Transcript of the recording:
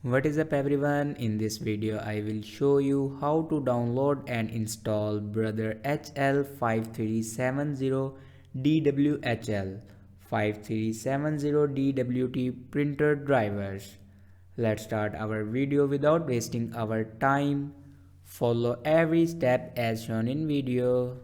What is up everyone, in this video I will show you how to download and install brother HL-5370DWHL 5370DWT printer drivers. Let's start our video without wasting our time. Follow every step as shown in video.